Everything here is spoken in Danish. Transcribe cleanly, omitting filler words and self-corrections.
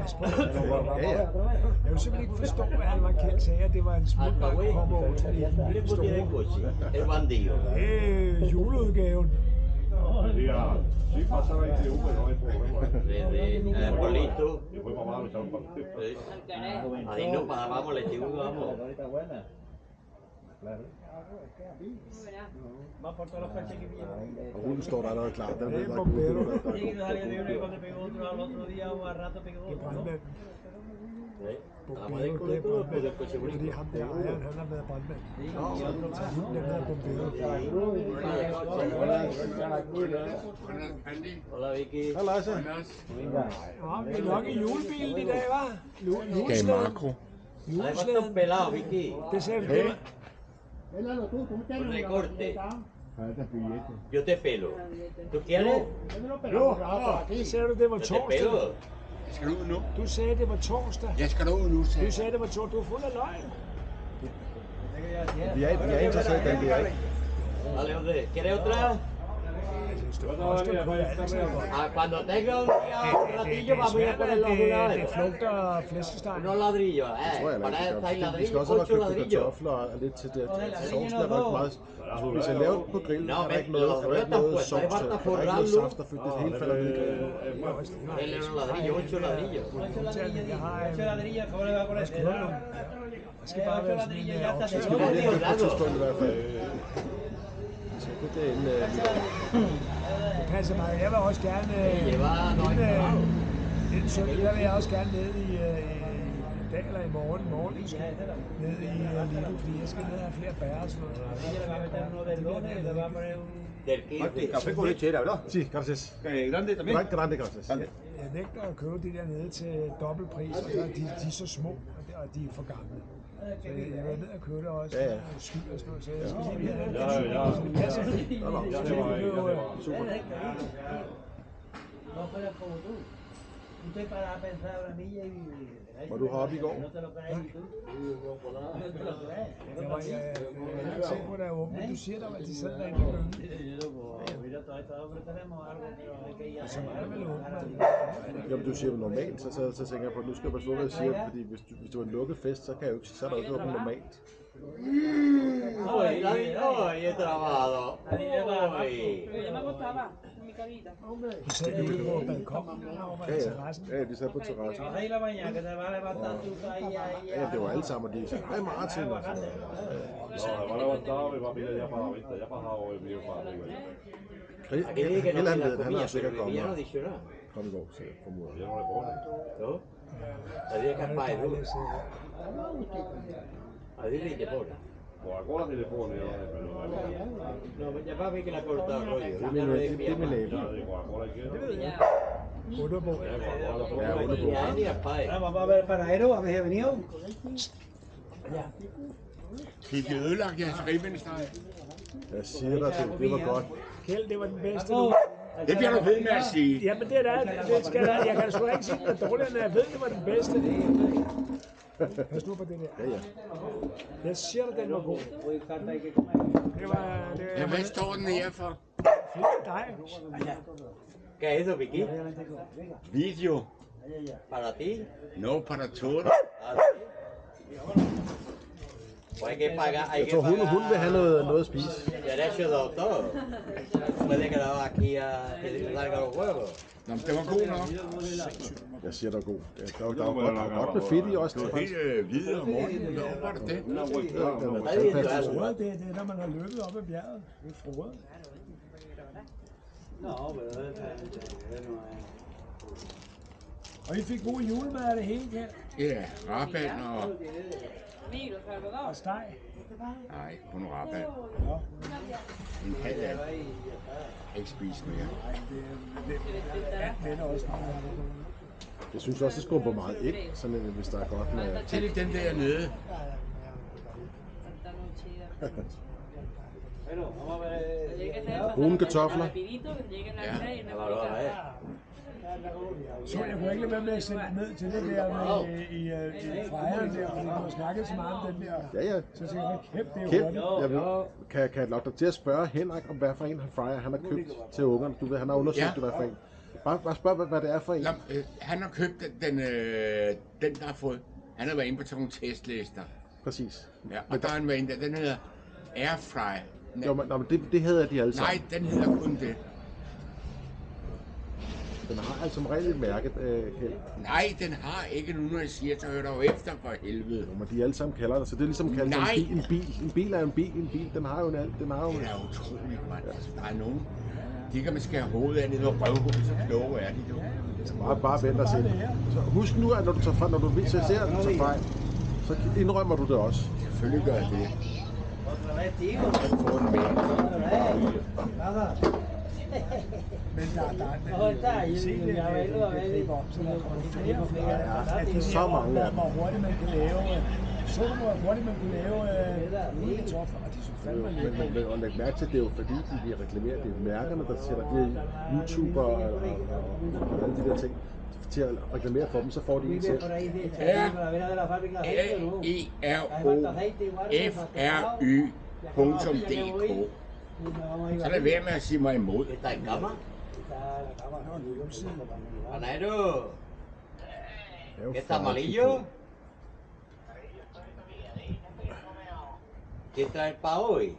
Jeg vil simpelthen ikke forstå, at Alvar Kjeld sagde, at det var en smuk gang at komme over til den store juleudgaven. Sí, pasaba ahí de Uber, no hay problema. Polito. Y fue mamá, me echaron partido. Ahí no parábamos, le digo, vamos. Og hunden står der allerede klar. Den ved, der er Bombero. gode. Bombero, det er brandmand. Fordi ham der ejeren, han har været brandmand. Så hunden den hedder Bombero. Hola Vicky. Hej Lasse. Ja, vi er nok i julebilen i dag, hva'? Skal i makro. Ahí va todo pelado, Vicky. Det sagde du det. Un recorte. Yo te pelo. ¿Tú quieres? Det sagde du, det var Yo te torsdag. pelo. Skal du ud nu? Du sagde, det var torsdag. Jeg skal ud nu, Du sagde, det var torsdag. Du er fuld af løgn. Vi er interesseret i den der, ikke? Vale, José. ¿Quieres otra? Cuando tenga un ratillo vamos a poner los Det jugadores. flugter flæskesteg. Unos ladrillos, Tror jeg Para ikke, seis vi skal også have ladrillos, 8 købt ladrillos. kartofler og lidt til det. Sovsen er der ikke meget. Altså, hvis jeg laver det på grillen, Nå, er der men ikke noget, los er der ikke están noget puestos, sovs ahí til. falta Der er ikke noget forrarlo. saft, der fyldt det hele falder ned i grillen. Dale unos ladrillos, 8 ladrillos. Jeg har jeg skal bare være sådan en Så skal vi lige på et tidspunkt i hvert fald. Vi skal det derinde Det passer mig. Jeg vil også gerne inden søndag, der vil jeg også gerne ned i dag eller i morgen måske ned i Lidl, fordi jeg skal ned og have flere bær og sådan noget. Del 15. Café con leche era, ¿verdad? Sí, gracias. Grande también. Grande, gracias. Jeg nægter at købe de der nede til dobbeltpris, og de er så små, og de er for gamle. Så jeg vil ned og købe det også, skyld og sådan noget, så jeg skal lige have det. Så det passer. Super. Var du heroppe i går? Jeg var ikke sikker på, at der er åbent, men du siger dog, at de sidder derinde i bønnen. Så var der vel åbent. Jamen, du siger jo normalt, så tænker jeg på, at nu skal jeg passe på, hvad jeg siger, fordi hvis du er en lukket fest, så kan jeg jo ikke, så er der jo ikke åbent normalt. Hoy he trabajado. Hoy. Du sagde ude på balkonen over terrassen. Ja, de sad på terrassen. Ja, det var alle sammen, og de sagde, hej Martin, og sådan noget. No, me levantaba, me papilla ya para, ¿viste? Ya pasaba hoy, mío, para arriba. Aquí dije que no Eller han había ved, han har comida, sikkert pero Vicky ya no ha dicho nada. kommet i går, så jeg formoder. Ya no le pone. ¿No? Le dije capaz de duro. A Dile y te pone. Coca-Cola sí le pone, pero No, ya va a ver que la ha cortado el rollo. Det er min nabo. de Coca-Cola hay que... Underbo. Ya ni a Pai. Vamos a ver el panadero, a ver si ha venido. Fik I ødelagt jeres ribbensteg? Jeg siger dig, det var godt. Kjeld, det var den bedste. Du. Det bliver du ved med at sige. Jamen det er da, det skal der. Jeg kan sgu da ikke sige, at dårligere, når jeg ved, det var den bedste. Pas nu på det der. Ja. Jeg siger dig, den var god. Det var... Ja, hvad står den her for? dig. ¿Qué es eso, Vicky? Video. ¿Para ti? No para todos. Pues hay que pagar, hay Jeg que tror, pagar. hun vil have noget at spise. Derecho de autor. Puede quedar aquí a que larga los huevos. Nå, men det var god nok. Jeg siger, der er god. Der er godt med fedt i også. Du er helt hvid om morgenen. Nå, var det det? Det er, når man har løbet op ad bjerget. Det er frode. Og I fik god julemad af det hele, Kjeld? Ja, rabat og... Og steg. Nej, kun rabat. En halv af. Jeg kan ikke spise mere. Men også Jeg synes også, det skubber meget ind, sådan, hvis der er godt med... Til den der nede. Brune kartofler. Så jeg kunne ikke lade være med at sende ned til det der med i Freja der, fordi du har snakket så meget om den der. Ja. Så tænkte jeg, kæft, det er Kjeld, hurtigt. jeg ved, kan jeg lokke dig til at spørge Henrik, om hvad for en han har købt til ungerne? Du ved, han har undersøgt det, hvad for en. Bare spørg, hvad det er for en. Nå, han har købt den der har fået. Han har været inde på sådan nogle testlister. Præcis. Ja, og der er en en, den hedder Airfry. Jo, men det hedder de alle sammen. Nej, den hedder kun det. Den har altså som regel et mærke, Kjeld. Nej, den har ikke nu, når jeg siger, så hører du efter for helvede. Jo, men de alle sammen kalder det, så det er ligesom kaldt en bil. En bil er en bil, den har jo en alt. Det er utroligt, mand. Altså, der er nogen, de kan man skære hovedet af ned og røvhul, så kloge er de jo. Bare vent og se. Så husk nu, at når du tager fejl, når du ser, at du tager fejl, så indrømmer du det også. Selvfølgelig gør jeg det. Otra vez, tío. Jeg får en mail. Otra vez. Nada. Men Nå, der er jo- se det, jeg vil det klipper op, så der kommer flere. At det så her, mange af dem. hvor hurtigt man kan lave, så hvor hurtigt man kunne lave ude kartofler, og de så fandme lidt. Men læg mærke til, det er jo fordi, de reklamerer, det er mærkerne, der sætter de YouTubere og alle de der ting til at reklamere for dem, så får de en selv. Por ahí, sí, para ver a la fábrica de aceite, ¿no? REROFRY.dk. Så lad være med at sige mig imod. ¿Está en cama? Panadero, Det er jo ¿qué está farligt. amarillo? ¿Quién trae el pa' hoy?